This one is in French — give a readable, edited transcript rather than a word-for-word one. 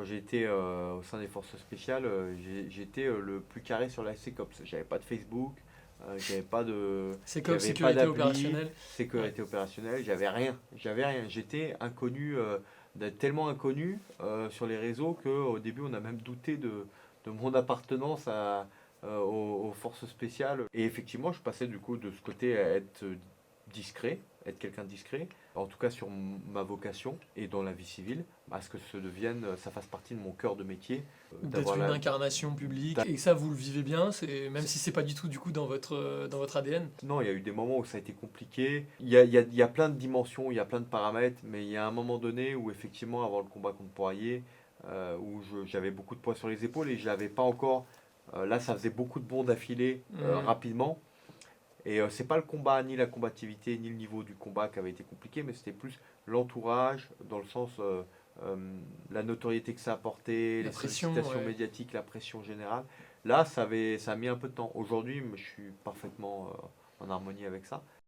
quand j'ai été au sein des forces spéciales, j'étais le plus carré sur la SecOps. J'avais pas de Facebook, C'est comme j'avais pas sécurité d'appli, opérationnelle. Ouais. sécurité opérationnelle, j'avais rien. J'avais rien. J'étais inconnu, d'être tellement inconnu sur les réseaux qu'au début on a même douté de mon appartenance aux forces spéciales. Et effectivement, je passais du coup de ce côté à être discret, être quelqu'un de discret, en tout cas sur ma vocation et dans la vie civile, à ce que ça fasse partie de mon cœur de métier, D'être d'avoir une la... incarnation publique. Et ça, vous le vivez bien, même si c'est pas du tout du coup dans votre ADN. Non, il y a eu des moments où ça a été compliqué. Il y a plein de dimensions, il y a plein de paramètres, mais il y a un moment donné où effectivement, avant le combat contre Poirier, j'avais beaucoup de poids sur les épaules et je l'avais pas encore. Là, ça faisait beaucoup de bonds d'affilée Hmm. rapidement. Et c'est pas le combat, ni la combativité, ni le niveau du combat qui avait été compliqué, mais c'était plus l'entourage, dans le sens euh, la notoriété que ça apportait, La les pression, sollicitations ouais. médiatiques, la pression générale. Là, ça a mis un peu de temps. Aujourd'hui, je suis parfaitement en harmonie avec ça.